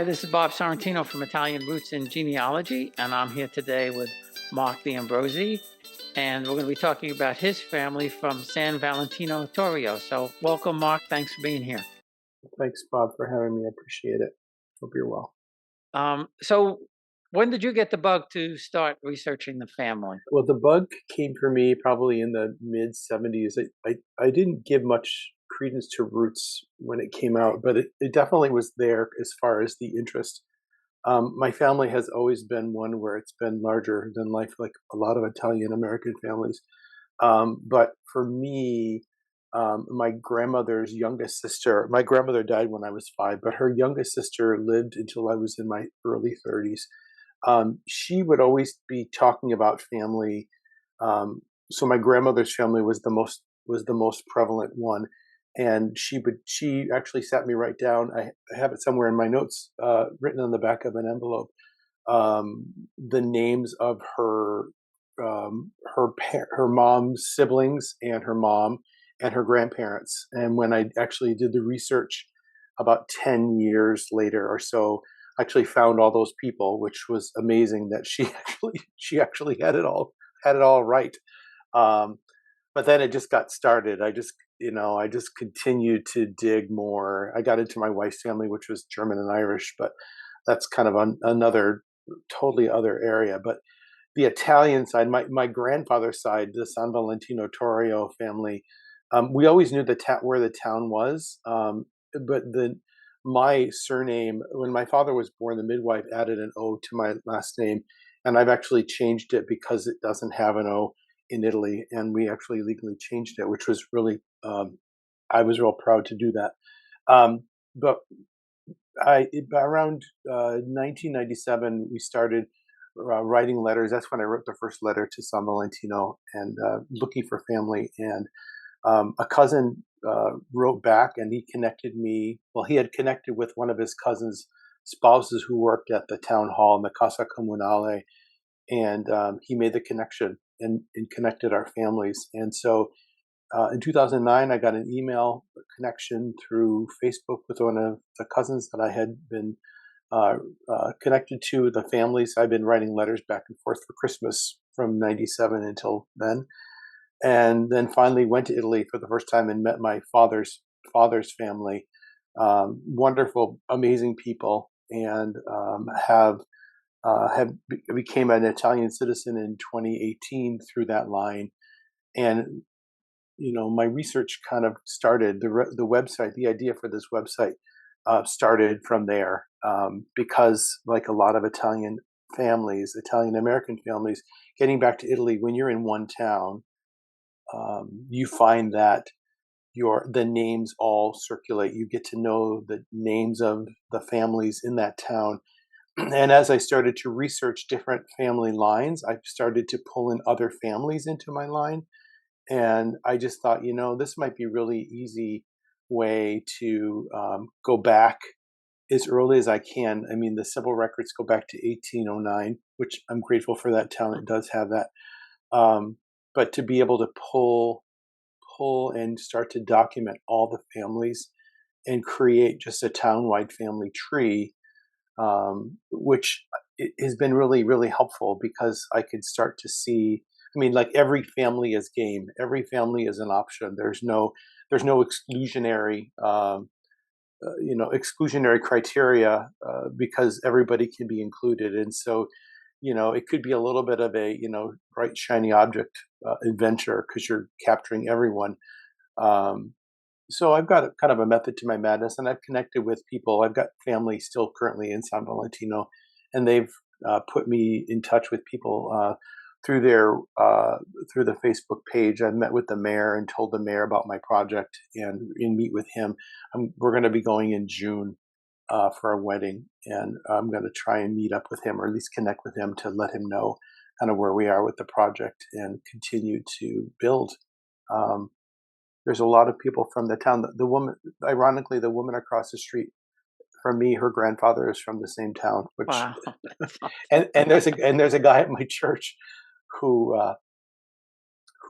Hi, this is Bob Sorrentino from Italian Roots and Genealogy, and I'm here today with Mark D'Ambrosi, and we're going to be talking about his family from San Valentino Torrio. So welcome, Mark. Thanks for being here. Thanks, Bob, for having me. I appreciate it. Hope you're well. So when did you get the bug to start researching the family? Well, the bug came for me probably in the mid 70s. I didn't give much credence to Roots when it came out, but it definitely was there as far as the interest. My family has always been one where it's been larger than life, like a lot of Italian American families. But for me, my grandmother's youngest sister, my grandmother died when I was 5, but her youngest sister lived until I was in my early 30s. She would always be talking about family. So my grandmother's family was the most prevalent one, and she actually sat me right down. I have it somewhere in my notes, written on the back of an envelope. The names of her mom's siblings and her mom and her grandparents. And when I actually did the research about 10 years later or so, I actually found all those people, which was amazing that she actually had it all right. But then it just got started. I just continued to dig more. I got into my wife's family, which was German and Irish, but that's kind of another totally other area. But the Italian side, my grandfather's side, the San Valentino Torrio family, we always knew where the town was, but my surname, when my father was born, the midwife added an O to my last name, and I've actually changed it because it doesn't have an O in Italy, and we actually legally changed it, which was really, I was real proud to do that. But around 1997, we started writing letters. That's when I wrote the first letter to San Valentino and looking for family. And a cousin wrote back, and he connected me. Well, he had connected with one of his cousin's spouses who worked at the town hall in the Casa Comunale, and he made the connection and connected our families. And so in 2009, I got an email connection through Facebook with one of the cousins that I had been connected to the families. I've been writing letters back and forth for Christmas from 97 until then. And then finally went to Italy for the first time and met my father's family. Wonderful, amazing people, and became an Italian citizen in 2018 through that line. And my research kind of started the website. The idea for this website started from there, because like a lot of Italian families, Italian American families, getting back to Italy, when you're in one town, you find that the names all circulate. You get to know the names of the families in that town. And as I started to research different family lines, I started to pull in other families into my line. And I just thought, this might be a really easy way to go back as early as I can. I mean, the civil records go back to 1809, which I'm grateful for that town. It does have that. But to be able to pull and start to document all the families and create just a town-wide family tree, which has been really, really helpful, because I could start to see, like every family is game. Every family is an option. There's no exclusionary, exclusionary criteria, because everybody can be included. And so, it could be a little bit of a, bright, shiny object adventure, because you're capturing everyone. So I've got kind of a method to my madness, and I've connected with people. I've got family still currently in San Valentino, and they've put me in touch with people through the Facebook page. I've met with the mayor and told the mayor about my project and meet with him. We're going to be going in June for a wedding, and I'm going to try and meet up with him, or at least connect with him, to let him know kind of where we are with the project and continue to build. There's a lot of people from the town. The woman, ironically, the woman across the street from me, her grandfather is from the same town. Which, Wow. and there's a guy at my church who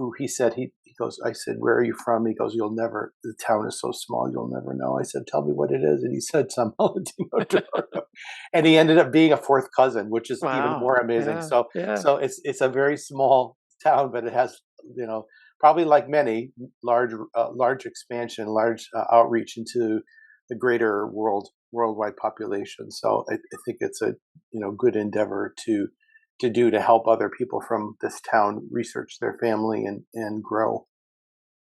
who he said he goes. I said, "Where are you from?" He goes, "You'll never. The town is so small, you'll never know." I said, "Tell me what it is." And he said, "San Valentino Torrio." And he ended up being a fourth cousin, which is even Wow. more amazing. Yeah. So Yeah. it's a very small town, but it has, you know, probably like many, large expansion, large outreach into the greater worldwide population. So I think it's a, good endeavor to do to help other people from this town research their family and grow.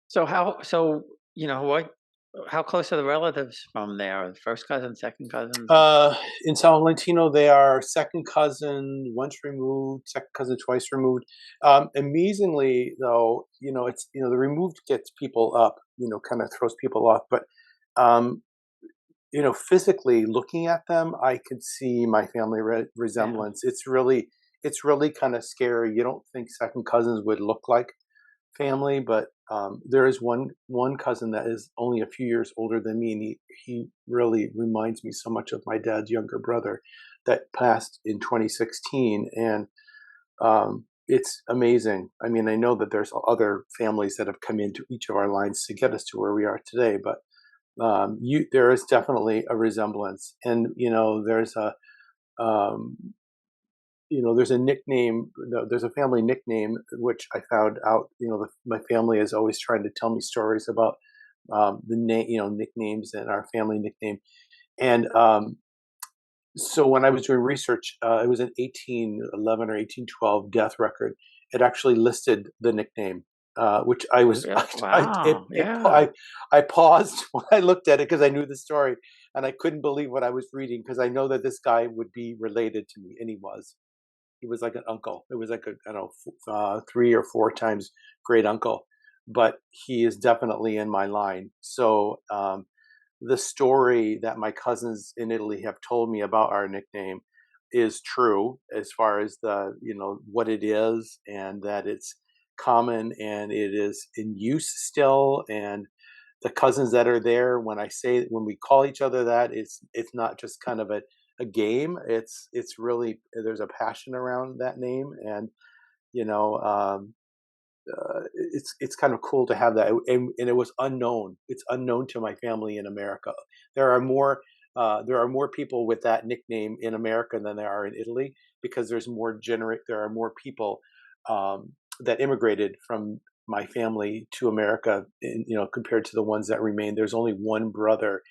So what? How close are the relatives from there? First cousins, second cousins? In San Valentino, they are second cousin once removed, second cousin twice removed. Amazingly, though, it's the removed gets people up, kind of throws people off, but um, physically looking at them, I could see my family Yeah. resemblance. It's really kind of scary. You don't think second cousins would look like family, but there is one cousin that is only a few years older than me, and he really reminds me so much of my dad's younger brother that passed in 2016, and it's amazing. I mean, I know that there's other families that have come into each of our lines to get us to where we are today, but there is definitely a resemblance, and um, there's a nickname, there's a family nickname which I found out. My family is always trying to tell me stories about the name, nicknames and our family nickname. And so when I was doing research, it was an 1811 or 1812 death record. It actually listed the nickname, which I was, Yeah. Wow. Yeah. I paused when I looked at it because I knew the story, and I couldn't believe what I was reading because I know that this guy would be related to me, and he was. He was like an uncle. It was like a, I don't know, 3 or 4 times great uncle, but he is definitely in my line. So the story that my cousins in Italy have told me about our nickname is true as far as the, what it is, and that it's common and it is in use still. And the cousins that are there, when we call each other that, it's not just kind of a game. It's really, there's a passion around that name, and you know it's kind of cool to have that. And it was unknown. It's unknown to my family in America. There are more there are more people with that nickname in America than there are in Italy, because there are more people that immigrated from my family to America, compared to the ones that remain. There's only one brother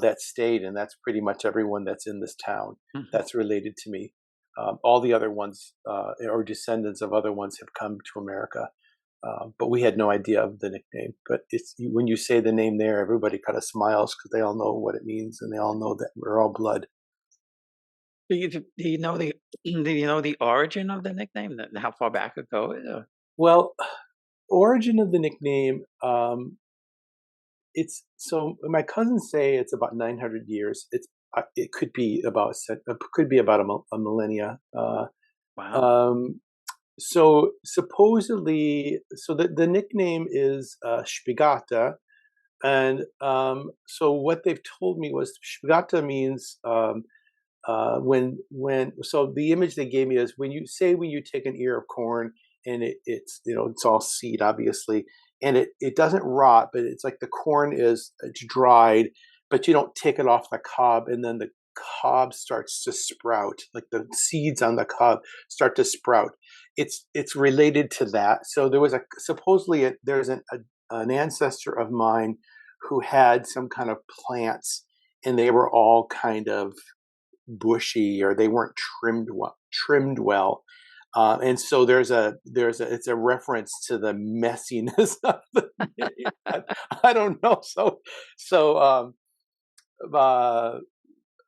that stayed, and that's pretty much everyone that's in this town Mhm. that's related to me. All the other ones, or descendants of other ones, have come to America, but we had no idea of the nickname. But when you say the name there, everybody kind of smiles because they all know what it means, and they all know that we're all blood. Do you know the do you know the origin of the nickname? How far back it goes? Well, origin of the nickname. It's so my cousins say it's about 900 years. It could be about a millennia. Wow. Um, so supposedly, so the nickname is Spiegata, and so what they've told me was Spiegata means so the image they gave me is when you take an ear of corn, and it's all seed, obviously, and it doesn't rot, but it's like the corn it's dried, but you don't take it off the cob, and then the cob starts to sprout, like the seeds on the cob start to sprout. It's related to that. So there was there's an ancestor of mine who had some kind of plants, and they were all kind of bushy, or they weren't trimmed well. And so it's a reference to the messiness of the name. I don't know. So uh,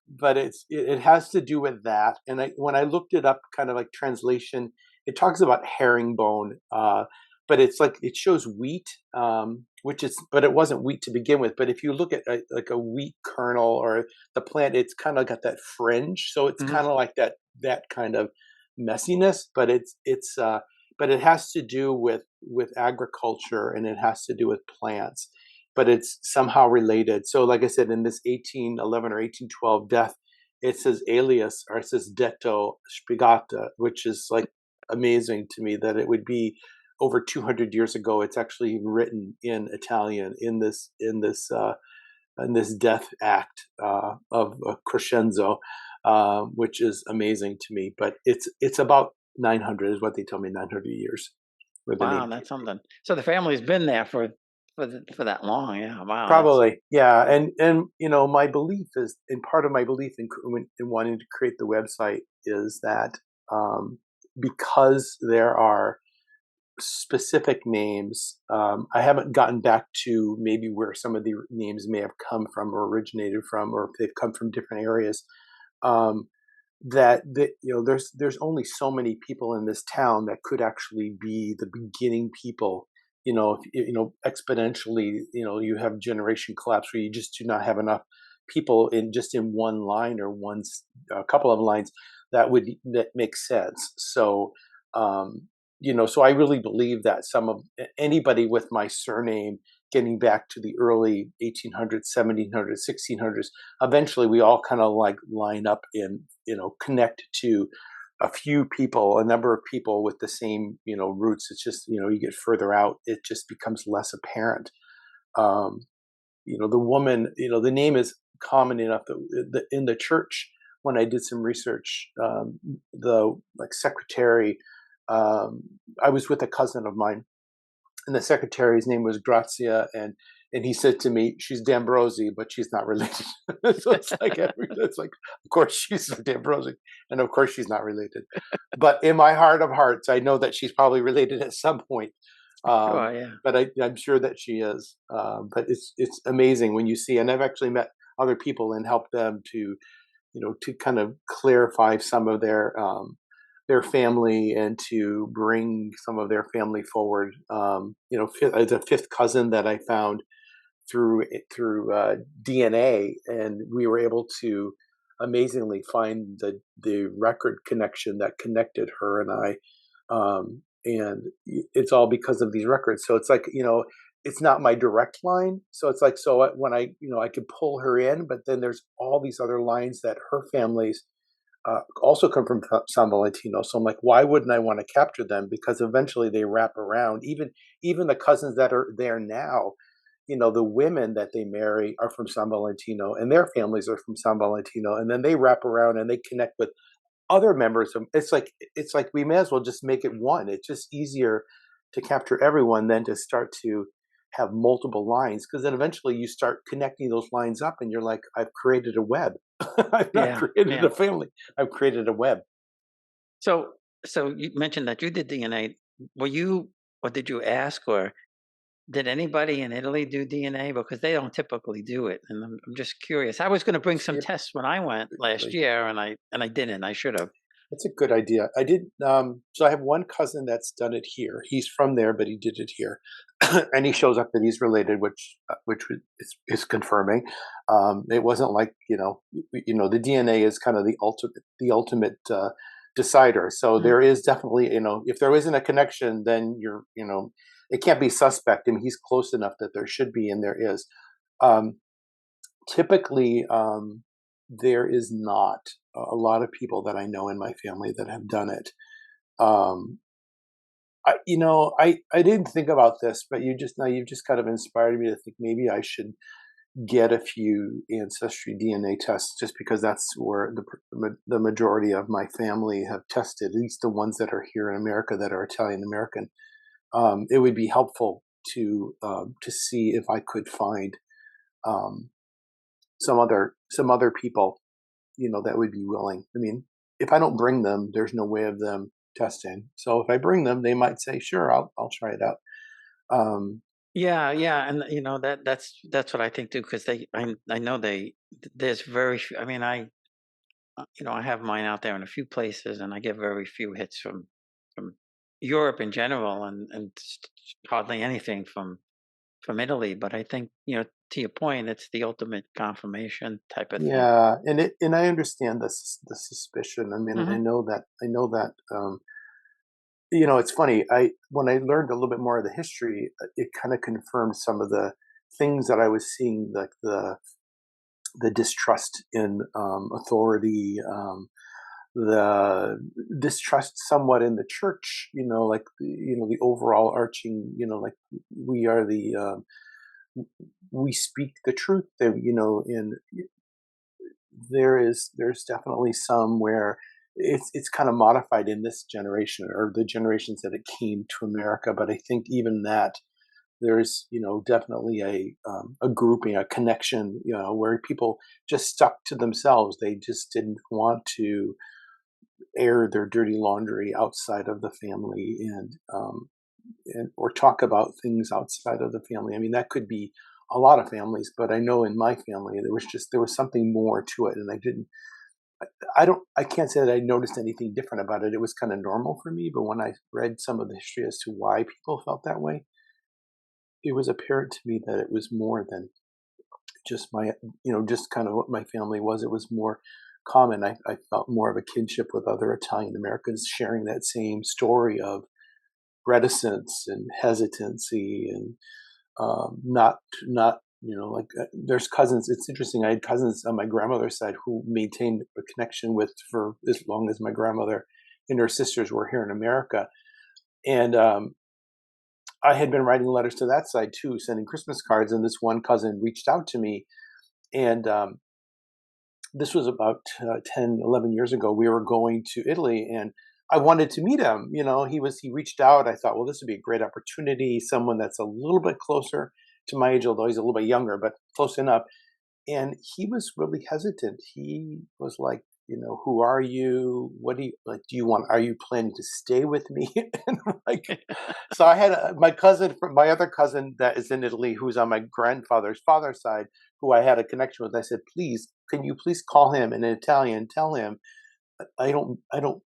but it has to do with that. And when I looked it up, kind of like translation, it talks about herringbone, but it's like it shows wheat, but it wasn't wheat to begin with. But if you look at like a wheat kernel or the plant, it's kind of got that fringe, so it's Mhm. kind of like that kind of messiness. But it has to do with agriculture, and it has to do with plants, but it's somehow related. So, like I said, in this 1811 or 1812 death, it says alias, or it says detto spiegata, which is like amazing to me that it would be over 200 years ago. It's actually written in Italian in this death act of Crescenzo, which is amazing to me. But it's about 900 is what they tell me, 900 years where the Wow, name that's came from. something. So the family's been there for that long. Yeah. Wow. That's Probably, yeah, and my belief is, and part of my belief in wanting to create the website is that because there are specific names, I haven't gotten back to maybe where some of the names may have come from or originated from, or if they've come from different areas. Um, there's only so many people in this town that could actually be the beginning people. Exponentially, you have generation collapse where you just do not have enough people in one line or a couple of lines that makes sense. So so I really believe that some of anybody with my surname getting back to the early 1800s, 1700s, 1600s, eventually we all kind of like line up in, connect to a few people, a number of people with the same, roots. It's just, you get further out, it just becomes less apparent. Um, the woman, the name is common enough that in the church, when I did some research, the like secretary, I was with a cousin of mine, and the secretary's name was Grazia, and he said to me, "She's D'Ambrosi, but she's not related." So it's like, of course she's D'Ambrosi, and of course she's not related. But in my heart of hearts, I know that she's probably related at some point. sure. Yeah. But I'm sure that she is. But it's amazing when you see, and I've actually met other people and helped them to to kind of clarify some of their family and to bring some of their family forward. As a fifth cousin that I found through DNA, and we were able to amazingly find the record connection that connected her and I. And it's all because of these records. So it's like, it's not my direct line. So it's like, so when I could pull her in, but then there's all these other lines that her family's also come from San Valentino. So I'm like, why wouldn't I want to capture them? Because eventually they wrap around. Even the cousins that are there now, the women that they marry are from San Valentino, and their families are from San Valentino, and then they wrap around and they connect with other members of. It's like we may as well just make it one. It's just easier to capture everyone than to start to have multiple lines, because then eventually you start connecting those lines up and you're like, I've created a web. I've not Yeah. created Yeah. a family. I've created a web. So so you mentioned that you did DNA. Were you, or did you ask, or did anybody in Italy do DNA? Because they don't typically do it, and I'm just curious. I was going to bring some tests when I went last Typically, year, and I didn't. I should have. that's a good idea. I did. So I have one cousin that's done it here. He's from there, but he did it here, and he shows up that he's related, which is confirming. It wasn't like the DNA is kind of the ultimate decider. So Mhm. there is definitely, if there isn't a connection, then it can't be suspect. I mean, he's close enough that there should be, and there is. Um, Typically, there is not a lot of people that I know in my family that have done it. Um, I didn't think about this, but you've just kind of inspired me to think maybe I should get a few ancestry DNA tests, just because that's where the majority of my family have tested, at least the ones that are here in America that are Italian American. It would be helpful to see if I could find um, some other people, that would be willing. I mean, if I don't bring them, there's no way of them testing. So if I bring them, they might say, "Sure, I'll try it out." Um, Yeah, yeah, and that's what I think too. Because I know there's very few. I mean, I have mine out there in a few places, and I get very few hits from Europe in general, and hardly anything from Italy. But I think, to your point, it's the ultimate confirmation type of thing. yeah, and I understand the suspicion. I mean, I Hmm. know that I know that. It's funny. I When I learned a little bit more of the history, it kind of confirmed some of the things that I was seeing, like the distrust in authority. the distrust somewhat in the church, like the overall arching, like we are we speak the truth, and there's definitely some where it's kind of modified in this generation or the generations that it came to America. But I think even that there's definitely a grouping, a connection, where people just stuck to themselves. They just didn't want to air their dirty laundry outside of the family, and or talk about things outside of the family. I mean, that could be a lot of families, but I know in my family there was something more to it, and I can't say that I noticed anything different about it. It was kind of normal for me, but when I read some of the history as to why people felt that way, it was apparent to me that it was more than just just kind of what my family was. It was more common. I felt more of a kinship with other Italian Americans sharing that same story of reticence and hesitancy, and not like there's cousins. It's interesting. I had cousins on my grandmother's side who maintained a connection with for as long as my grandmother and her sisters were here in America, and I had been writing letters to that side too, sending Christmas cards, and this one cousin reached out to me, and this was about 10, 11 years ago. We were going to Italy, and I wanted to meet him. He reached out. I thought, well, this would be a great opportunity. Someone that's a little bit closer to my age, although he's a little bit younger, but close enough. And he was really hesitant. He was like, who are you? What do you like? Are you planning to stay with me? And like, so I had my other cousin that is in Italy, who's on my grandfather's father's side, who I had a connection with. I said, please, can you please call him in Italian, tell him I'm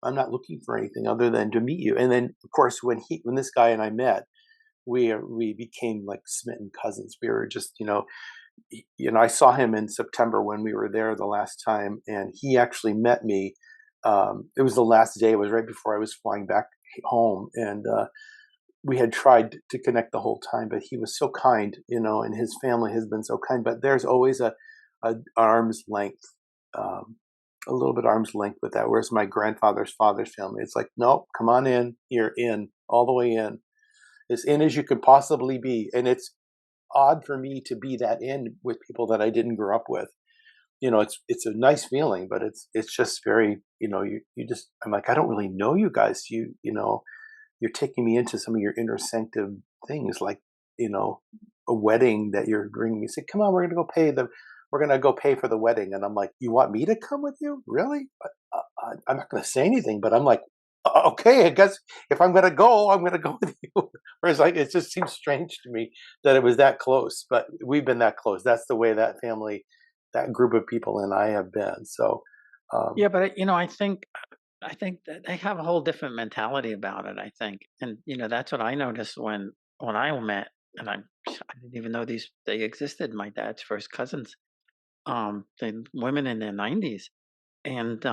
not looking for anything other than to meet you. And then of course, when this guy and I met, we became like smitten cousins. We were just, I saw him in September when we were there the last time, and he actually met me. It was the last day. It was right before I was flying back home, and we had tried to connect the whole time. But he was so kind, and his family has been so kind. But there's always a arm's length, a little bit arm's length with that. Whereas my grandfather's father's family, it's like, nope, come on in, you're in, all the way in, as in as you could possibly be, and it's odd for me to be that in with people that I didn't grow up with. It's a nice feeling, but it's just very, you just, I'm like, I don't really know you guys. You're taking me into some of your inner sanctum things, like, a wedding that you're bringing me. Say, come on, we're going to go pay for the wedding. And I'm like, you want me to come with you? Really? I'm not going to say anything, but I'm like, okay, I guess if I'm going to go, I'm going to go with you. Whereas like, it just seems strange to me that it was that close, but we've been that close. That's the way that family, that group of people and I have been. So, Yeah, but I think that they have a whole different mentality about it. I think, and that's what I noticed when I met, and I didn't even know they existed. My dad's first cousins, the women in their 90s, and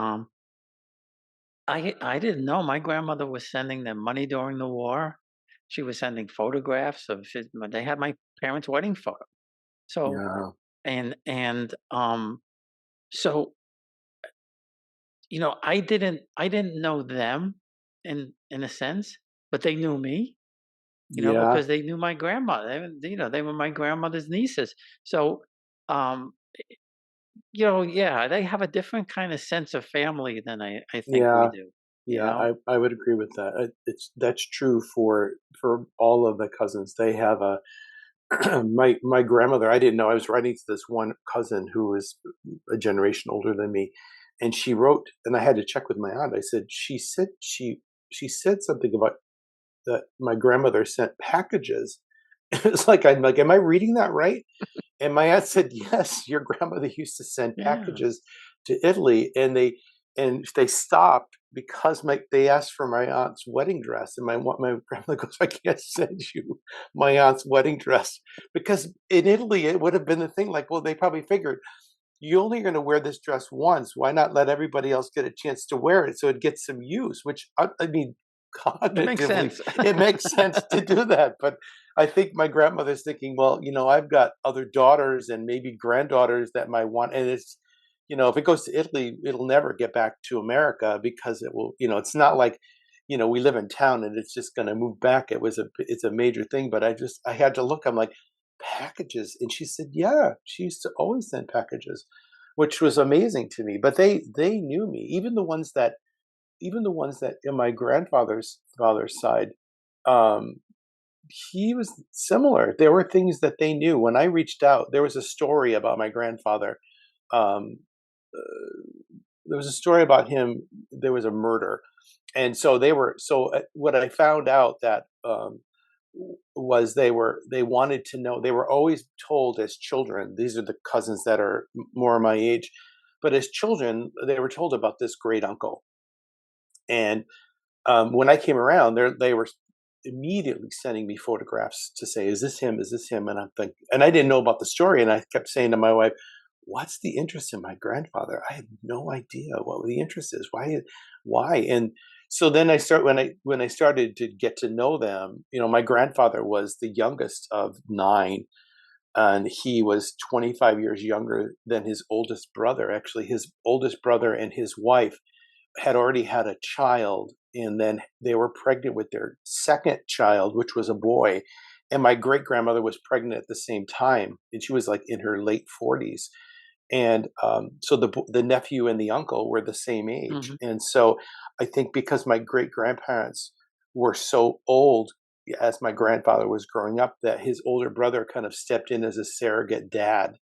I didn't know my grandmother was sending them money during the war. She was sending photographs they had my parents' wedding photo. So yeah, and so I didn't know them in a sense, but they knew me, yeah, because they knew my grandmother. They were my grandmother's nieces. So um yeah, they have a different kind of sense of family than I think we yeah, do, you yeah. know? I would agree with that. That's true for all of the cousins. They have a my grandmother. I didn't know. I was writing to this one cousin who was a generation older than me, and she wrote, and I had to check with my aunt. I said she said something about that my grandmother sent packages. It's like I'm like, am I reading that right? And my aunt said, yes, your grandmother used to send Yeah. packages to Italy, and they stopped because they asked for my aunt's wedding dress, and my grandmother goes, I can't send you my aunt's wedding dress because in Italy it would have been the thing. Like, well, they probably figured you only going to wear this dress once. Why not let everybody else get a chance to wear it so it gets some use? Which I mean, It makes cognitively, sense. it makes sense to do that. But I think my grandmother's thinking, well, I've got other daughters and maybe granddaughters that might want, and if it goes to Italy, it'll never get back to America because it will, it's not like, we live in town and it's just going to move back. It's a major thing, but I had to look, I'm like, packages. And she said, yeah, she used to always send packages, which was amazing to me. But they knew me, even the ones that in my grandfather's father's side, um, he was similar. There were things that they knew. When I reached out, there was a story about my grandfather. Um, there was a story about him. There was a murder, and so they were. So what I found out that was they wanted to know. They were always told as children. These are the cousins that are more my age, but as children, they were told about this great uncle. And when I came around, they were immediately sending me photographs to say, "Is this him? Is this him?" And I'm thinking, and I didn't know about the story, and I kept saying to my wife, "What's the interest in my grandfather? I have no idea what the interest is. Why?" And so then when I started to get to know them, my grandfather was the youngest of nine, and he was 25 years younger than his oldest brother. Actually, his oldest brother and his wife had already had a child, and then they were pregnant with their second child, which was a boy. And my great grandmother was pregnant at the same time, and she was like in her late 40s. And so the nephew and the uncle were the same age. Hmm. And so I think because my great grandparents were so old as my grandfather was growing up, that his older brother kind of stepped in as a surrogate dad,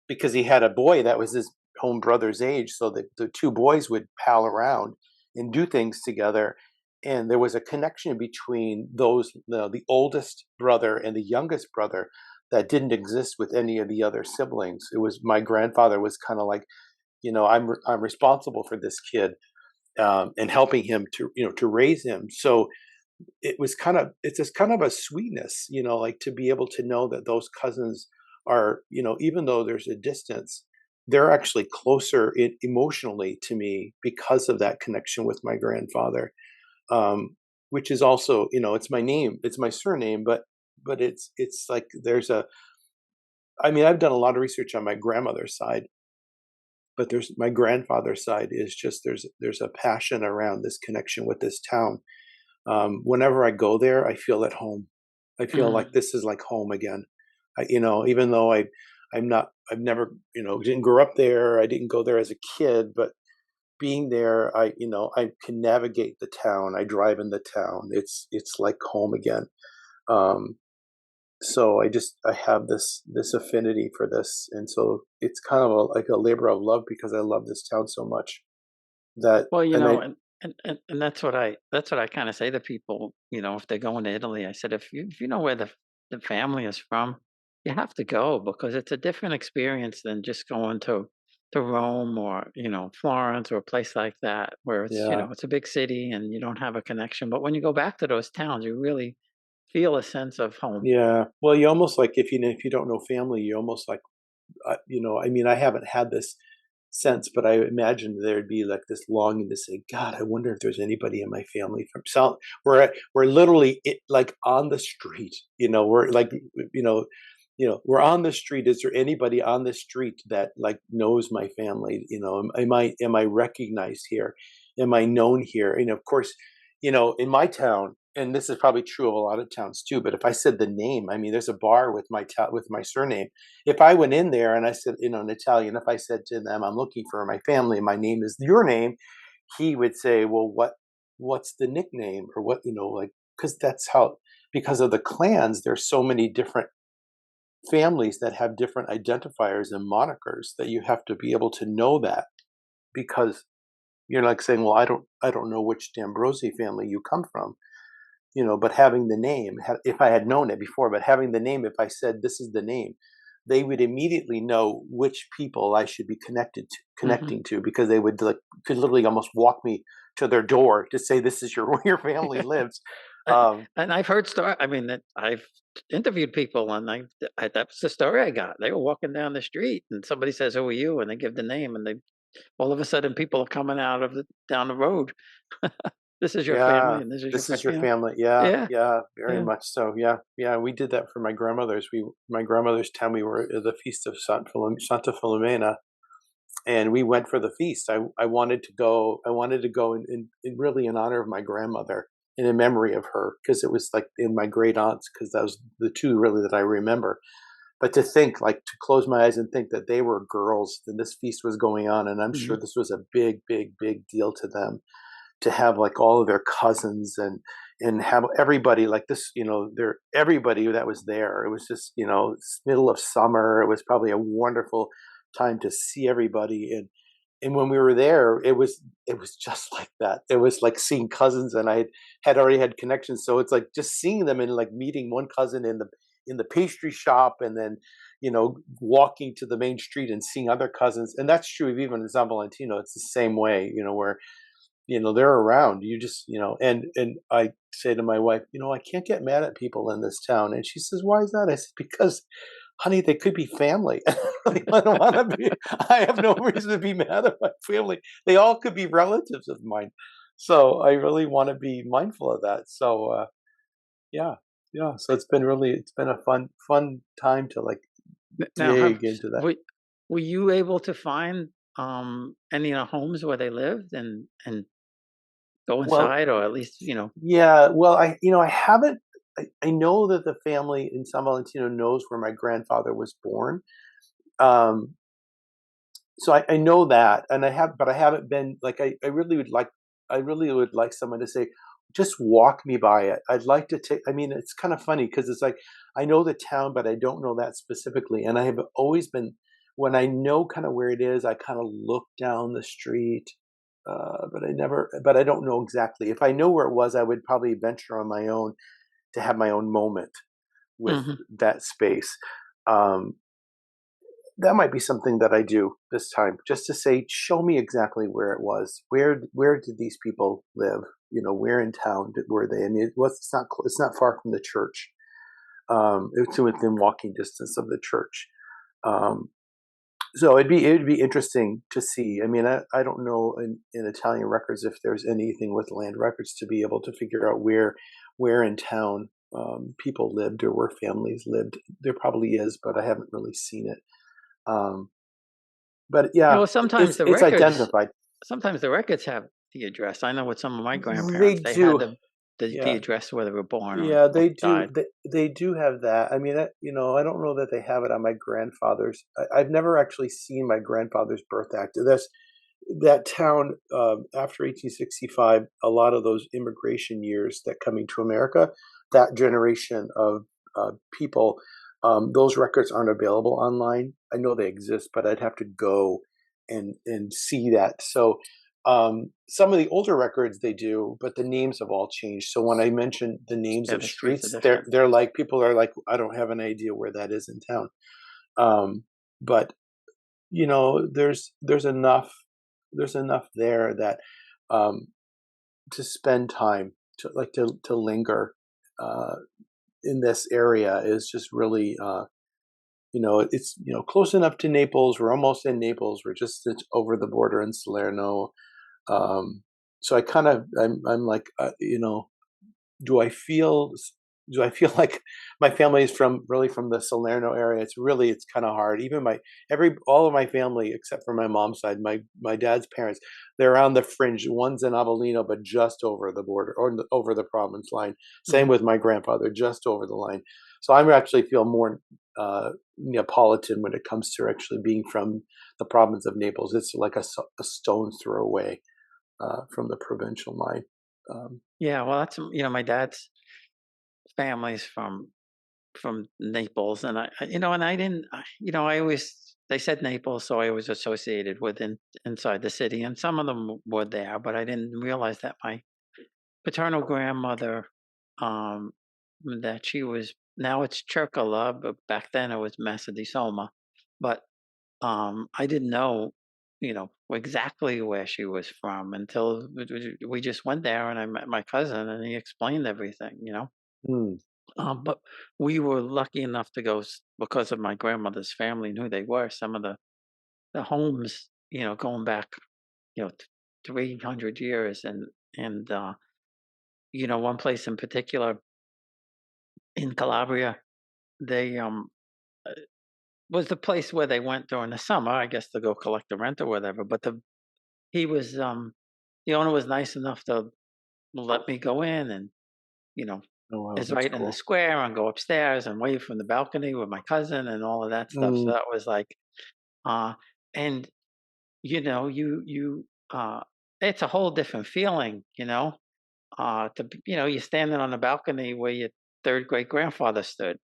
because he had a boy that was his own brother's age. So the two boys would pal around and do things together. And there was a connection between the oldest brother and the youngest brother that didn't exist with any of the other siblings. It was my grandfather was kind of like, I'm responsible for this kid, and helping him to raise him. So it's just kind of a sweetness, like to be able to know that those cousins are, even though there's a distance, they're actually closer emotionally to me because of that connection with my grandfather. Which is also, it's my name, it's my surname, but it's like I've done a lot of research on my grandmother's side, but there's my grandfather's side is just there's a passion around this connection with this town. Whenever I go there, I feel at home. I feel like Hmm. this is like home again. Even though I've never, didn't grow up there. I didn't go there as a kid, but being there, I can navigate the town. I drive in the town. It's like home again. Um, so I have this affinity for this, and so it's kind of like a labor of love because I love this town so much that, Well, and I, and that's what I kind of say to people. If they're going to Italy, I said, if you know where the family is from, you have to go because it's a different experience than just going to Rome or Florence or a place like that where it's yeah. it's a big city and you don't have a connection. But when you go back to those towns, you really feel a sense of home. Yeah. Well, you almost like if you don't know family, you almost like, I haven't had this sense, but I imagine there'd be like this longing to say, God, I wonder if there's anybody in my family from South. We're literally like on the street. We're like, we're on the street. Is there anybody on the street that like knows my family? Am I recognized here? Am I known here? And of course, in my town, and this is probably true of a lot of towns too, but if I said the name, there's a bar with with my surname. If I went in there and I said, in Italian, if I said to them, I'm looking for my family, my name is your name, he would say, well, what's the nickname, or what, like, because of the clans, there's so many different families that have different identifiers and monikers that you have to be able to know that, because you're like saying, well, I don't know which D'Ambrosi family you come from, but having the name, if I had known it before, but having the name, if I said this is the name, they would immediately know which people I should be Hmm. connecting to, because they would could literally almost walk me to their door to say, this is where your family lives. Uh, Um, and I've heard story. I mean, that I've interviewed people, and that's the story I got. They were walking down the street, and somebody says, "Who are you?" And they give the name, and they all of a sudden people are coming out of the down the road. This is your family, yeah, and this is your this is family. your family. Yeah, Yeah, yeah, very yeah. much so. Yeah, yeah, we did that for my grandmother's. My grandmother's town. We were at the feast of Santa Filomena, and we went for the feast. I wanted to go. I wanted to go in really in honor of my grandmother and in memory of her, because it was like in my great aunts, because that was the two really that I remember. But to think, like, to close my eyes and think that they were girls and this feast was going on, and I'm Hmm. sure this was a big, big, big deal to them, to have like all of their cousins and have everybody like this, there everybody that was there. It was just, middle of summer. It was probably a wonderful time to see everybody. And when we were there, it was just like that. It was like seeing cousins, and I had already had connections. So it's like just seeing them and like meeting one cousin in the pastry shop, and then walking to the main street and seeing other cousins. And that's true of even in San Valentino. It's the same way, where they're around. You just, and I say to my wife, I can't get mad at people in this town. And she says, why is that? I said, because, honey, they could be family. I don't want to be, I have no reason to be mad at my family. They all could be relatives of mine. So I really want to be mindful of that. So, yeah, yeah. So it's been a fun time to like Now, have dig into that. were you able to find any homes where they lived and go Well, inside, or at least yeah, well, I haven't. I know that the family in San Valentino knows where my grandfather was born. Um, so I know that, and but I haven't been like, I really would like someone to say, just walk me by it. I'd like to take. I mean, it's kind of funny because it's like I know the town, but I don't know that specifically. And I have always been, when I know kind of where it is, I kind of look down the street, but I don't know exactly. If I know where it was, I would probably venture on my own to have my own moment with hmm. that space. Um, that might be something that I do this time, just to say, show me exactly where it was. Where did these people live? Where in town were they? And it's not far from the church. It's within walking distance of the church. Um, so it would be interesting to see. I mean, I don't know in Italian records if there's anything with land records to be able to figure out where in town people lived or where families lived. There probably is, but I haven't really seen it. Um, but Yeah, yeah, well, it's identified. sometimes the records have the address. I know with some of my They grandparents, they had do. the Yeah. address where they were born Yeah, or they do. died. They do have that. I mean, I don't know that they have it on my grandfather's. I've never actually seen my grandfather's birth act. That town, after 1865, a lot of those immigration years that coming to America, that generation of people, those records aren't available online. I know they exist, but I'd have to go and see that. So some of the older records they do, but the names have all changed. So when I mention the names Yeah, of the streets are streets, they're different. they're like, people are like, I don't have an idea where that is in town. But there's enough there that um, to spend time to linger uh, in this area is just really it's close enough to Naples. We're almost in Naples. We're just over the border in Salerno. Um, so I'm like, do I feel do I feel like my family is really from the Salerno area? It's kind of hard. Even all of my family except for my mom's side, my dad's parents, they're on the fringe. One's in Avellino, but just over the border or over the province line. Same Hmm. with my grandfather, just over the line. So I actually feel more Neapolitan when it comes to actually being from the province of Naples. It's like a stone's throw away from the provincial line. Um, Yeah, well, that's my dad's family's from Naples, and and I didn't, I always they said Naples, so I always associated with inside the city, and some of them were there, but I didn't realize that my paternal grandmother, um, that she was now it's Circola, but back then it was Massa di Soma, but I didn't know, exactly where she was from until we just went there, and I met my cousin, and he explained everything. hmm. But we were lucky enough to go because of my grandmother's family and who they were. Some of the homes, going back, 300 years, and one place in particular in Calabria, they was the place where they went during the summer, I guess, to go collect the rent or whatever. But he was the owner was nice enough to let me go in, and you know, Oh wow, is that's right in the cool. square, and go upstairs and wave from the balcony with my cousin and all of that stuff. So Mm, that was like, uh, and you it's a whole different feeling, you're standing on the balcony where your third great grandfather stood.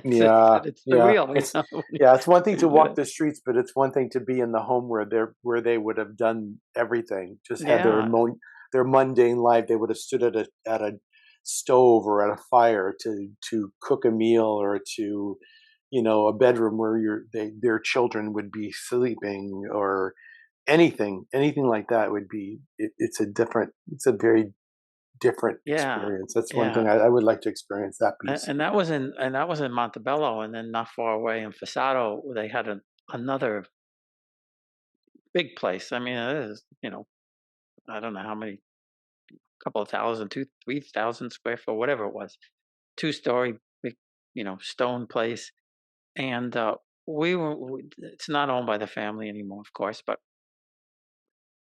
yeah, It's yeah. surreal, It's yeah. It's one thing to you walk know? the streets, but it's one thing to be in the home where they would have done everything, just had Yeah, their mundane life. They would have stood at a stove or at a fire to cook a meal, or to a bedroom where their children would be sleeping, or anything like that would be it's a very different yeah, experience. That's one yeah. thing I would like to experience, that piece. And that was in Montebello, and then not far away in Fasado, they had another big place. I mean, it is, I don't know how many, couple of thousand, 3,000 square foot, whatever it was, 2-story, big, stone place. And it's not owned by the family anymore, of course, but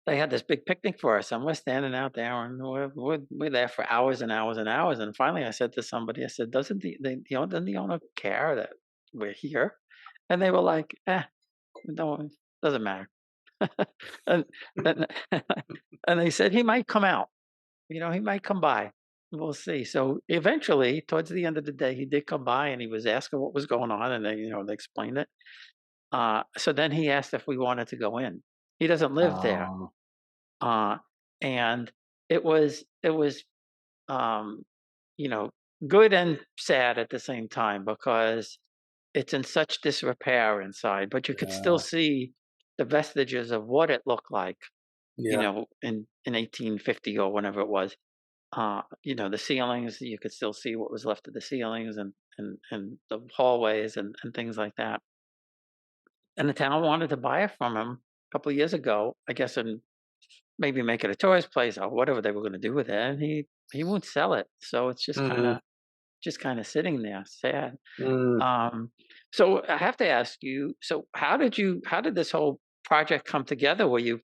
they had this big picnic for us, and we're standing out there, and we're there for hours and hours and hours. And finally, I said to somebody, I said, "Doesn't doesn't the owner care that we're here?" And they were like, no, doesn't matter." and and and they said he might come out. He might come by. We'll see. So eventually, towards the end of the day, he did come by, and he was asking what was going on, and they explained it. So then he asked if we wanted to go in. He doesn't live there. Oh, Uh, and it was, um, you know, good and sad at the same time, because it's in such disrepair inside, but you could still yeah, see the vestiges of what it looked like, yeah. in 1850 or whenever it was. The ceilings, you could still see what was left of the ceilings, and the hallways, and things like that. And the town wanted to buy it from him a couple of years ago, I guess, and maybe make it a tourist place or whatever they were going to do with it. And he won't sell it, so it's Mhm, just kind of sitting there, sad. mm. Um, so I have to ask you. So how did this whole project come together? Where you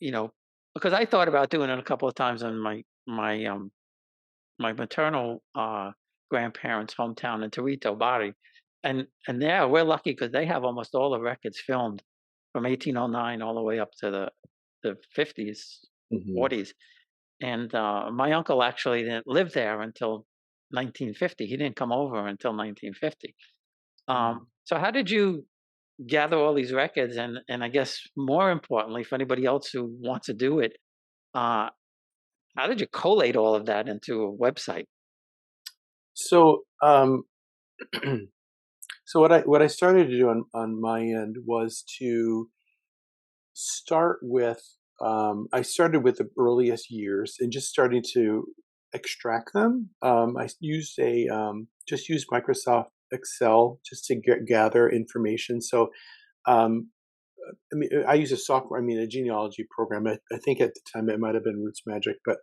know, because I thought about doing it a couple of times in my maternal grandparents' hometown in Torito, Bari, and yeah, we're lucky because they have almost all the records filmed from 1809 all the way up to the 50s, Mhm, 40s. And my uncle actually didn't live there until 1950. He didn't come over until 1950. mm. So how did you gather all these records? And I guess more importantly, for anybody else who wants to do it, uh, how did you collate all of that into a website? So, so what I started to do on my end was to start with, I started with the earliest years and just starting to extract them. I used just used Microsoft Excel just to gather information. So, um, I mean, I use a software. I mean, a genealogy program. I think at the time it might have been Roots Magic, but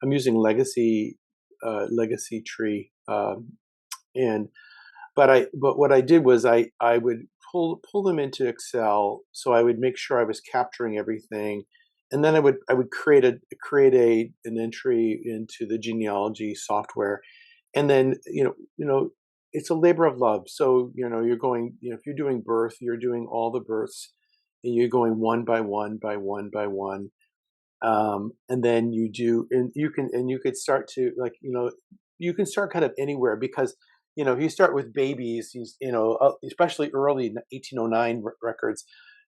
I'm using Legacy Tree, and but what I did was I would pull them into Excel, so I would make sure I was capturing everything, and then I would create an entry into the genealogy software, and then it's a labor of love. So you're going, if you're doing birth, you're doing all the births, and you're going one by one by one by one, and then you could start to, like, you can start kind of anywhere, because if you start with babies, especially early 1809 records,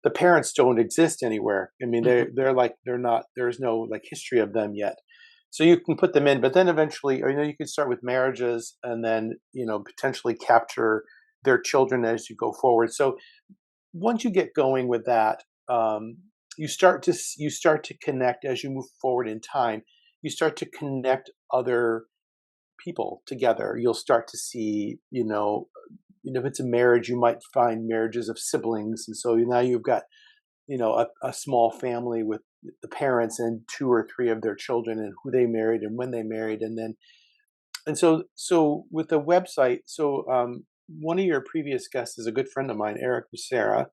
the parents don't exist anywhere. I mean, Hmm. they're not, there's no like history of them yet, so you can put them in. But then eventually, you can start with marriages, and then potentially capture their children as you go forward. So once you get going with that, you start to connect as you move forward in time. You start to connect other people together. You'll start to see, if it's a marriage, you might find marriages of siblings, and so now you've got a small family with the parents and two or three of their children, and who they married and when they married, and so with the website, one of your previous guests is a good friend of mine, Eric Becerra.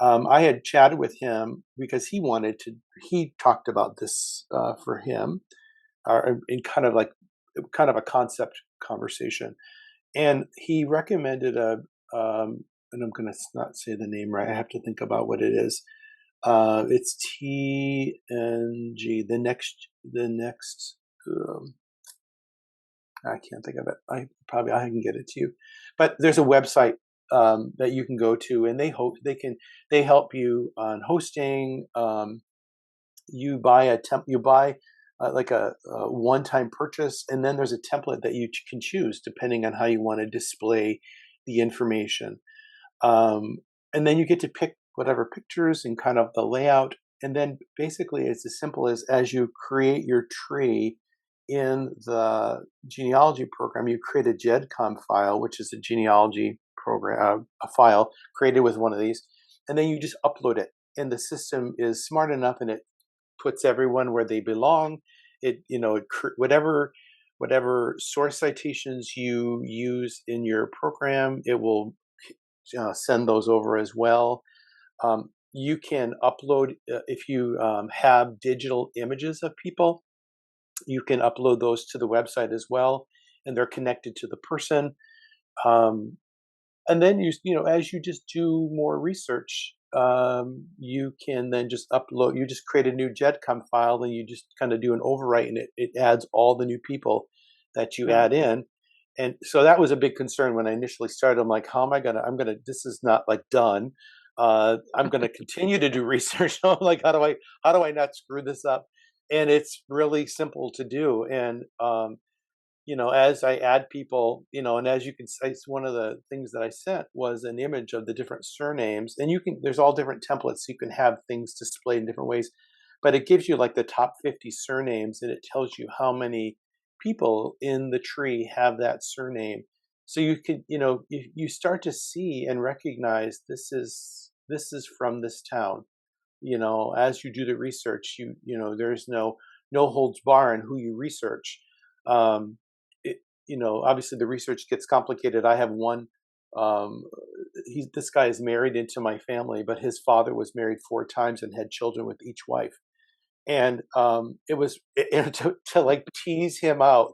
I had chatted with him because he talked about this for him, in kind of a concept conversation. And he recommended and I'm going to not say the name right. I have to think about what it is. It's TNG. Um, I can't think of it. I can get it to you, but there's a website that you can go to, and they help you on hosting. You buy like a one-time purchase, and then there's a template that you can choose depending on how you want to display the information. And then you get to pick whatever pictures and kind of the layout. And then basically it's as simple as you create your tree in the genealogy program, you create a GEDCOM file, which is a genealogy program, a file created with one of these, and then you just upload it. And the system is smart enough, and it puts everyone where they belong. Whatever source citations you use in your program, it will send those over as well. You can upload, if you have digital images of people, you can upload those to the website as well, and they're connected to the person. And then as you just do more research, you can then just upload. You just create a new GEDCOM file, and you just kind of do an overwrite, and it adds all the new people that you add in. And so that was a big concern when I initially started. I'm like, how am I gonna? This is not like done. I'm gonna continue to do research. I'm like, how do I not screw this up? And it's really simple to do. And as I add people, and as you can see, one of the things that I sent was an image of the different surnames, and there's all different templates, so you can have things displayed in different ways, but it gives you like the top 50 surnames, and it tells you how many people in the tree have that surname. So you could, you start to see and recognize this is from this town. As you do the research, there's no holds bar in who you research. Um, Obviously the research gets complicated. I have one. Um, this guy is married into my family, but his father was married 4 times and had children with each wife. And it was to like tease him out,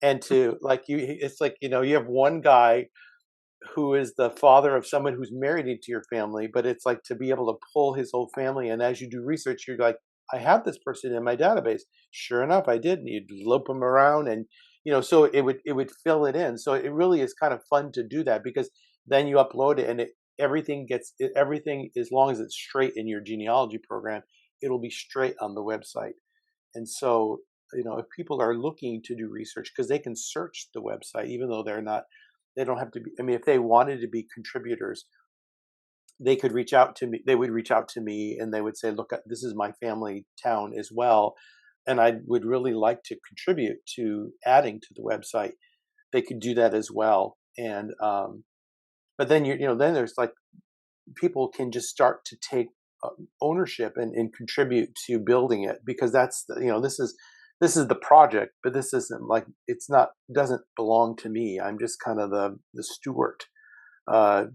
and to like it's like you have one guy who is the father of someone who's married into your family, but it's like to be able to pull his whole family. And as you do research, you're like, I have this person in my database. Sure enough, I did. And you'd loop them around, and so it would fill it in. So it really is kind of fun to do that, because then you upload it, and everything, as long as it's straight in your genealogy program, it'll be straight on the website. And so if people are looking to do research, because they can search the website, even though they don't have to be. I mean, if they wanted to be contributors, they could reach out to me. They would reach out to me, and they would say, "Look, this is my family town as well, and I would really like to contribute to adding to the website." They could do that as well. And but then then there's like, people can just start to take ownership and contribute to building it, because this is the project, but this isn't like, doesn't belong to me. I'm just kind of the steward uh,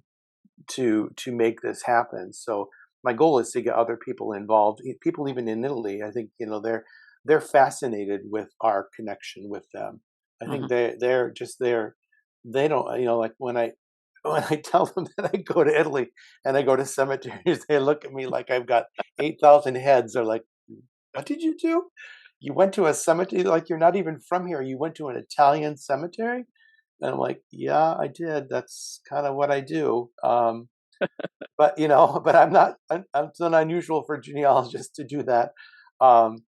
to make this happen. So my goal is to get other people involved. People even in Italy, I think they're fascinated with our connection with them. I think Mhm. they're just there. They don't, like when I tell them that I go to Italy and I go to cemeteries, they look at me like I've got 8,000 heads. They're like, "What did you do? You went to a cemetery? Like, you're not even from here. You went to an Italian cemetery?" And I'm like, "Yeah, I did. That's kind of what I do." But but I'm not. It's not unusual for genealogists to do that. Um,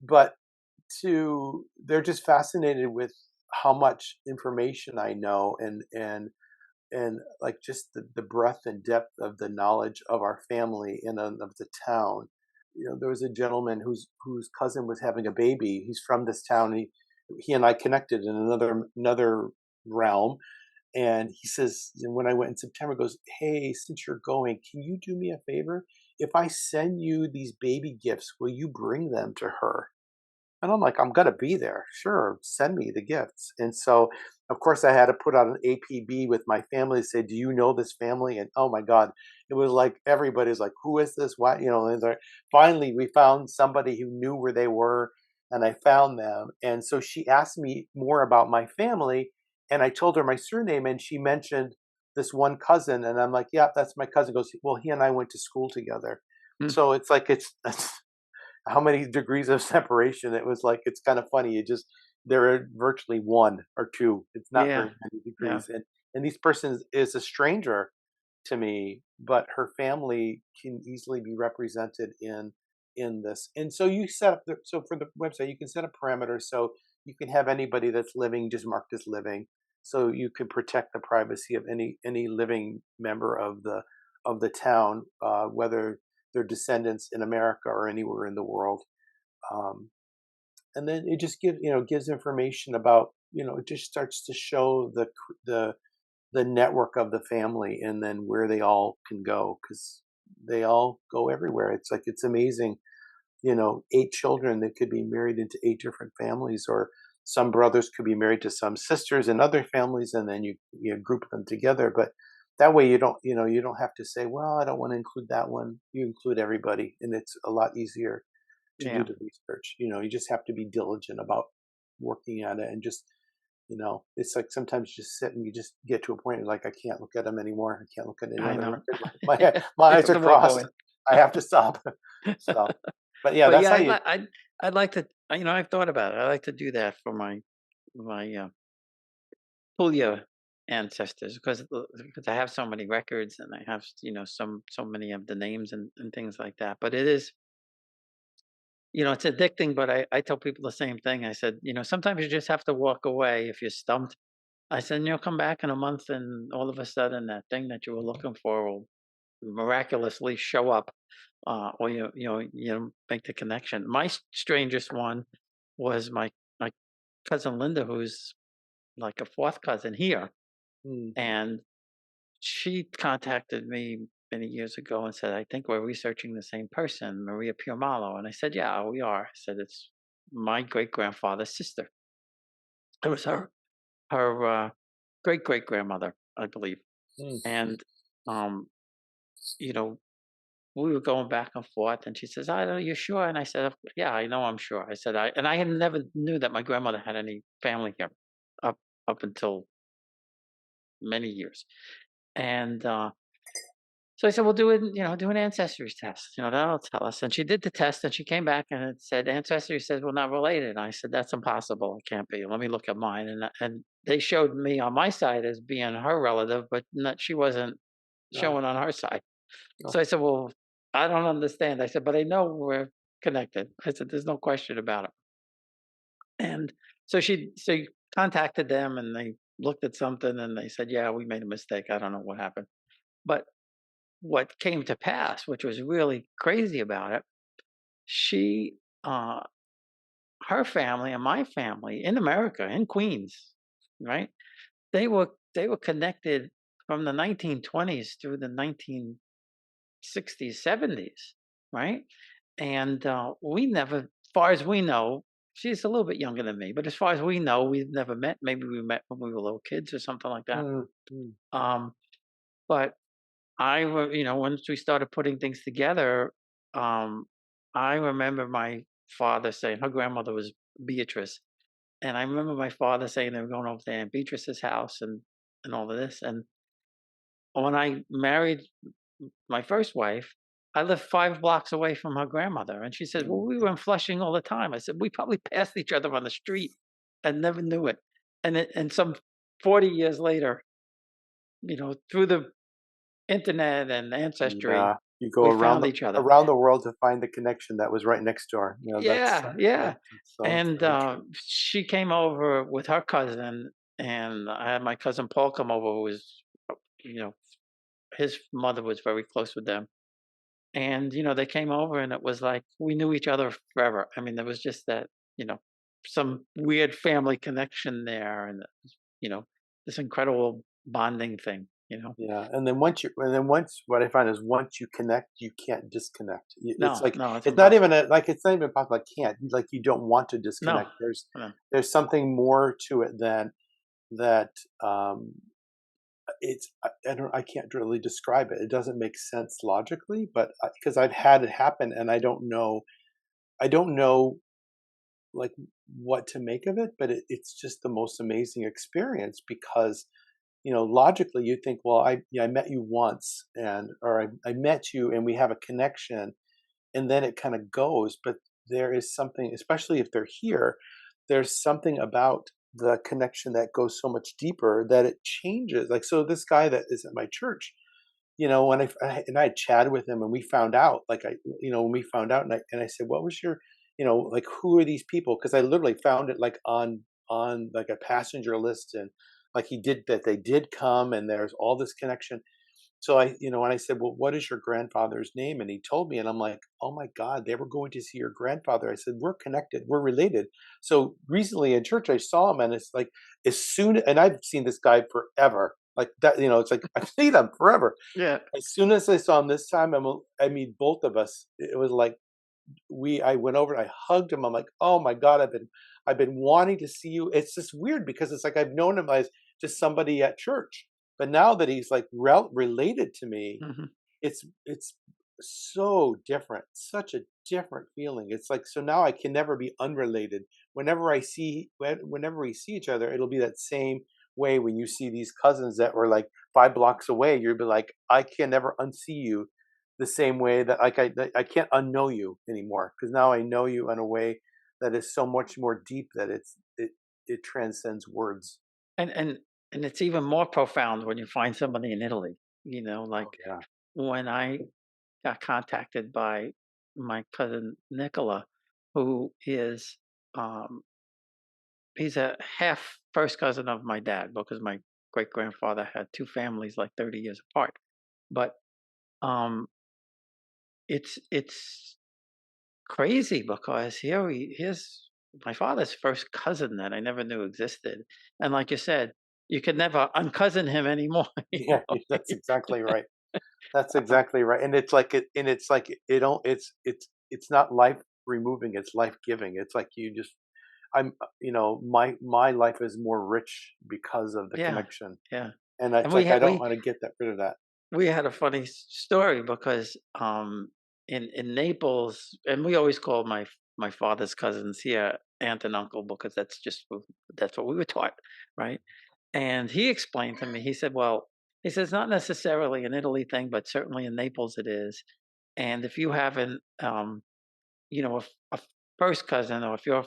but they're just fascinated with how much information I know, and like just the breadth and depth of the knowledge of our family and of the town. There was a gentleman whose cousin was having a baby. He's from this town. He and I connected in another realm. And he says, and when I went in September, goes, "Hey, since you're going, can you do me a favor? If I send you these baby gifts, will you bring them to her?" And I'm like, I'm gonna be there. Sure, send me the gifts. And so, of course, I had to put out an APB with my family to say, "Do you know this family?" And oh my God, it was like everybody's like, "Who is this? Why?" And finally, we found somebody who knew where they were, and I found them. And so she asked me more about my family, and I told her my surname, and she mentioned this one cousin, and I'm like, "Yeah, that's my cousin." Goes, "Well, he and I went to school together." Hmm. So it's like it's how many degrees of separation. It was like it's kind of funny. It just there are virtually one or two. It's not Yeah, very many yeah, degrees, and this person is a stranger to me, but her family can easily be represented in this. And so you set up so for the website you can set up parameters so you can have anybody that's living just marked as living, so you can protect the privacy of any living member of the town, whether they're descendants in America or anywhere in the world. Um, and then it just gives information about, it just starts to show the the network of the family, and then where they all can go, because they all go everywhere. It's like it's amazing. 8 children that could be married into 8 different families, or some brothers could be married to some sisters in other families, and then you group them together. But that way you don't have to say, well, I don't want to include that one. You include everybody, and it's a lot easier to do yeah. the research. You just have to be diligent about working at it, and just it's like sometimes you just sit and you just get to a point where like, I can't look at them anymore. I can't look at any I other know. record. My You eyes have are to walk crossed. away. I have to stop. So, but yeah, But that's yeah, how you. I'd like to. I've thought about it. I like to do that for my Puglia ancestors because I have so many records and I have so many of the names and things like that. But it is it's addicting. But I tell people the same thing. I said sometimes you just have to walk away if you're stumped. I said come back in a month and all of a sudden that thing that you were looking for will miraculously show up, or make the connection. My strangest one was my cousin Linda, who's like a fourth cousin here, Mm, and she contacted me many years ago and said, "I think we're researching the same person, Maria Piomalo." And I said, "Yeah, we are." I said, "It's my great grandfather's sister. It was her great great grandmother, I believe." mm, And um, you know, we were going back and forth, and she says, "I know you're sure?" And I said, "Yeah, I know, I'm sure." I said, I had never knew that my grandmother had any family here up up until many years, and so I said, "Well, do it, do an ancestry test. That'll tell us." And she did the test, and she came back, and it said ancestry says we're not related. And I said, "That's impossible. It can't be. Let me look at mine." And they showed me on my side as being her relative, but not, she wasn't uh, showing on her side. no, So I said, "Well, I don't understand." I said, "But I know we're connected." I said, "There's no question about it." And so she contacted them and they looked at something and they said, "Yeah, we made a mistake. I don't know what happened." But what came to pass, which was really crazy about it, she uh her family and my family in America, in Queens, right? They were connected from the 1920s through the 1960s, 70s, right? And we never, as far as we know, she's a little bit younger than me, but as far as we know, we've never met. Maybe we met when we were little kids or something like that. mm, mm, Um, but once we started putting things together, um, I remember my father saying her grandmother was Beatrice, and I remember my father saying they were going over to Aunt Beatrice's house and all of this. And when I married my first wife, I lived 5 blocks away from her grandmother, and she said, "Well, mm. we were in Flushing all the time." I said, "We probably passed each other on the street and never knew it." And some 40 years later, through the internet and ancestry, Yeah, you go we found each other. around the world to find the connection that was right next door. Yeah, Yeah, yeah. so it's And very true. she came over with her cousin, and I had my cousin Paul come over, who was, you know, his mother was very close with them. And, they came over and it was like we knew each other forever. I mean, there was just that, you know, some weird family connection there and, you know, this incredible bonding thing. you know? Yeah, and then once what I find is once you connect, you can't disconnect. It's No, like no, it's it's not even impossible. it's not even possible. I can't. Like you don't want to No, disconnect. no. There's something more to it than that. I can't really describe it. It doesn't make sense logically, but because I've had it happen, and I don't know like what to make of it, but it's just the most amazing experience because logically you think, well, I met you once, or I met you and we have a connection, and then it kind of goes. But there is something, especially if they're here, there's something about the connection that goes so much deeper that it changes. Like, so this guy that is at my church, when I had chatted with him, and we found out, when we found out, and I said, what was your, like, who are these people? Because I literally found it like on like a passenger list, and like he did that, they did come, and there's all this connection. So when I said, well, what is your grandfather's name? And he told me, and I'm like, oh my God, they were going to see your grandfather. I said, we're connected, we're related. So recently in church, I saw him, and it's like, and I've seen this guy forever. Like that, it's like I've seen him forever. Yeah. As soon as I saw him this time, I mean, both of us, it was like I went over and I hugged him. I'm like, oh my God, I've been wanting to see you. It's just weird because it's like I've known him as just somebody at church, but now that he's like related to me, Mhm. it's so different, such a different feeling. It's like, so now I can never be unrelated. Whenever we see each other, it'll be that same way. When you see these cousins that were like 5 blocks away, you'll be like, I can never unsee you the same way that, like, that I can't unknow you anymore, because now I know you in a way that is so much more deep that it transcends words. And and it's even more profound when you find somebody in Italy, Oh like yeah. when I got contacted by my cousin Nicola, who is, um, he's a half first cousin of my dad because my great grandfather had two families like 30 years apart. But um, it's crazy because here's my father's first cousin that I never knew existed, and like you said, you could never uncousin him anymore. Yeah, that's exactly right. That's exactly right. And it's not life removing, it's life giving. It's like you just I'm my life is more rich because of the Yeah, connection. yeah. And And it's we like I had don't we want to get that rid of that. we had a funny story because in Naples, and we always call my father's cousins here aunt and uncle because that's what we were taught, right? And he explained to me. He said, "Well, he says not necessarily an Italy thing, but certainly in Naples it is. And if you have a first cousin, or if your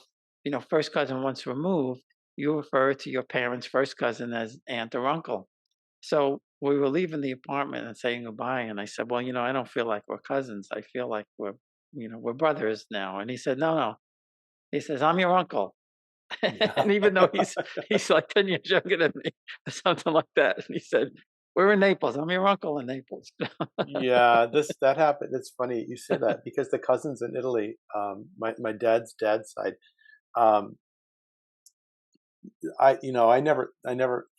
first cousin once removed, you refer to your parents' first cousin as aunt or uncle." So we were leaving the apartment and saying goodbye, and I said, "Well, I don't feel like we're cousins. I feel like we're brothers now." And he said, "No, no." He says, "I'm your uncle." Yeah. And even though he's like 10 years younger than me, or something like that. And he said, "We're in Naples. I'm your uncle in Naples." Yeah, that happened. It's funny you say that because the cousins in Italy, my dad's side, um, I never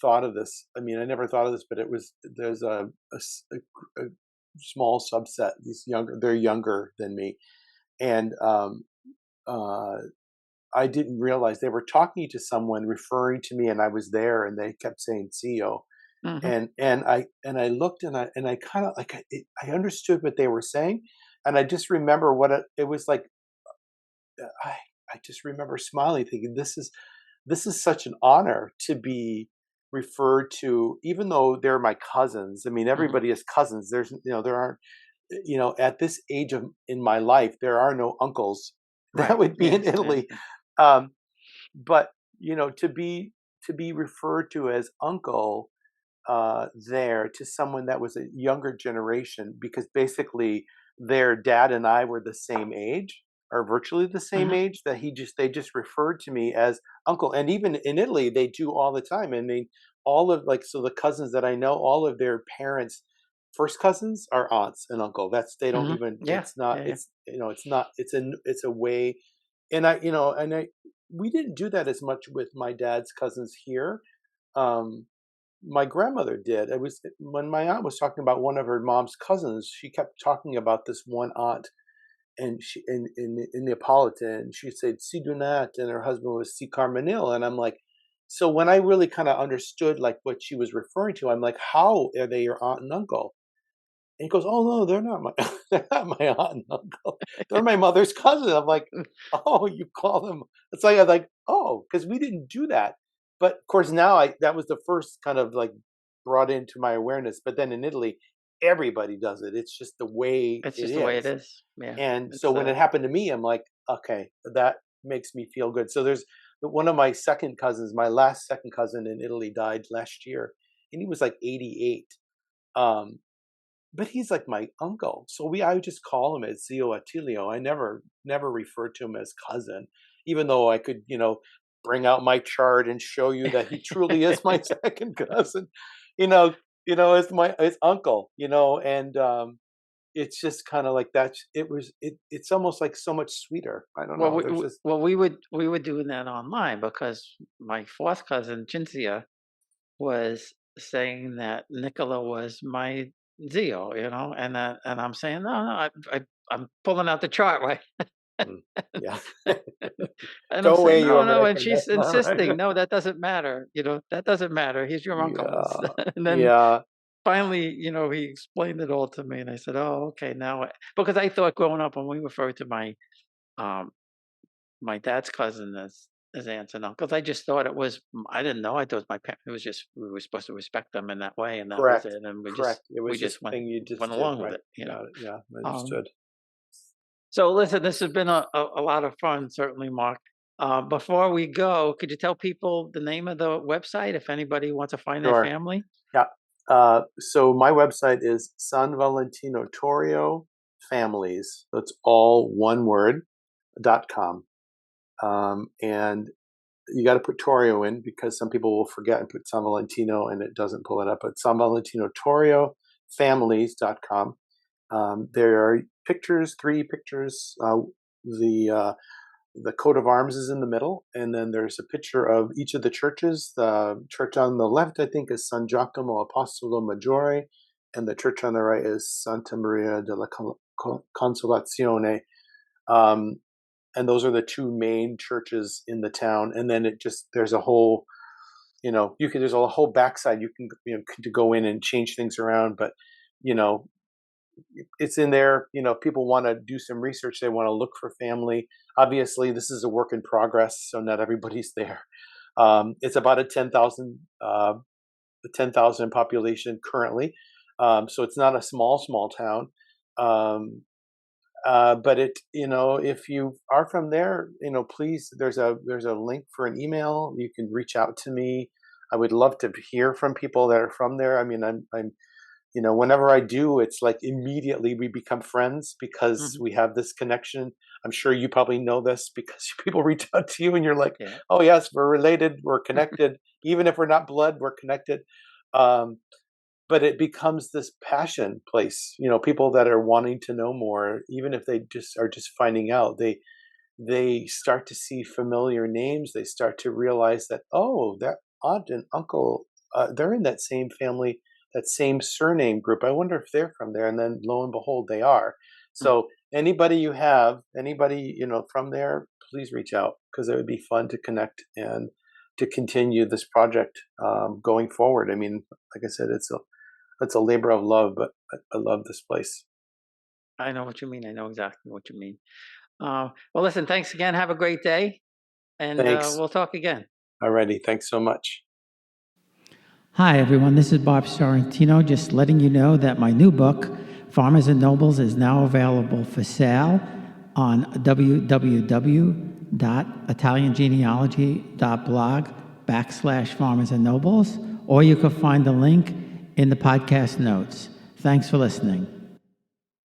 thought of this. I mean, I never thought of this, but there's a small subset. They're younger than me, and uh, I didn't realize they were talking to someone, referring to me, and I was there, and they kept saying "CEO," Mhm, and I looked, and I kind of like I understood what they were saying, and I just remember what it was like. I I just remember smiling, thinking, this is such an honor to be referred to, even though they're my cousins. I mean, mhm. everybody is cousins. There aren't, at this age of in my life, there are no uncles that Right. would be Yeah, in yeah, Italy. yeah. Um, but to be referred to as uncle there to someone that was a younger generation, because basically their dad and I were the same age, or virtually the same Mhm, age, that they just referred to me as uncle. And even in Italy they do all the time. I mean, all of, like, so the cousins that I know, all of their parents first cousins are aunts and uncle. That's They don't mhm. even, Yeah, yeah, yeah. it's not, it's a way. And I we didn't do that as much with my dad's cousins here. my grandmother did. It was when my aunt was talking about one of her mom's cousins. She kept talking about this one aunt, and she in Neapolitan. She said Sidunat, and her husband was Si Carmenil, and I'm like, so when I really kind of understood like what she was referring to, I'm like, how are they your aunt and uncle? And he goes, "Oh no, they're not my they're not my aunt and uncle. They're my mother's cousin." I'm like, "Oh, you call them?" It's like I'm like, "Oh," because we didn't do that. But of course, now I that was the first kind of like brought into my awareness. But then in Italy, everybody does it. It's just the way It's it just the way it is. is. Yeah. And so It's when it happened to me, I'm like, okay, that makes me feel good. So there's one of my second cousins, my last second cousin in Italy died last year, and he was like 88. Um, but he's like my uncle. So I would just call him as Zio Attilio. I never refer to him as cousin, even though I could, bring out my chart and show you that he truly is my second cousin, you know, as as uncle, and it's just kind of like that. It's almost like so much sweeter. I don't well, know. There's just we were doing that online because my fourth cousin Cinzia was saying that Nicola was my Zio, and I'm saying no, no, I'm pulling out the chart, right? yeah. And I'm Go saying, away, you no, no, and American. she's That's not insisting, right. no, that doesn't matter, that doesn't matter. He's your uncle. Yeah. And then Yeah. finally, he explained it all to me, and I said, oh, okay, because I thought growing up when we referred to um, my dad's cousin as aunts and uncles, I just thought it was, I didn't know, I thought it was my parents. It was just, we were supposed to respect them in that way, and that was Correct. it. And Correct. It we was just just a thing you went just did, along with right? it. Got it. Yeah. Um, Understood. so listen, this has been a lot of fun, certainly, Mark. Before we go, could you tell people the name of the website if anybody wants to find their Sure. family? Yeah. So my website is San Valentino Torrio Families. That's all one word, .com. And you got to put Torrio in because some people will forget and put San Valentino and it doesn't pull it up. But San Valentino Torrio Families.com. There are pictures, 3 pictures. The coat of arms is in the middle, and then there's a picture of each of the churches. The church on the left, I think, is San Giacomo Apostolo Maggiore, and the church on the right is Santa Maria della Consolazione. And those are the 2 main churches in the town. And then there's a whole, there's a whole backside you can, to go in and change things around. But, it's in there. People want to do some research. They want to look for family. Obviously, this is a work in progress, so not everybody's there. It's about a 10,000 population currently, so it's not a small town. But if you are from there, please, there's a link for an email. You can reach out to me. I would love to hear from people that are from there. I mean, I'm whenever I do, it's like immediately we become friends because Hmm. we have this connection. I'm sure you probably know this because people reach out to you and you're like, Yeah. oh yes, we're related, we're connected. Even if we're not blood, we're connected. Um, but it becomes this passion place. People that are wanting to know more, even if they are just finding out, they start to see familiar names. They start to realize that, oh, that aunt and uncle, they're in that same family, that same surname group. I wonder if they're from there. And then lo and behold, they are. So anybody from there, please reach out because it would be fun to connect and to continue this project going forward. I mean, like I said, it's a labor of love, but I love this place. I know what you mean. I know exactly what you mean. Well, listen, thanks again. Have a great day, and Thanks. we'll talk again. Alrighty. Thanks so much. Hi, everyone. This is Bob Sorrentino, just letting you know that my new book, Farmers and Nobles, is now available for sale on www.italiangenealogy.blog/Farmers and Nobles, or you can find the link in the podcast notes. Thanks for listening.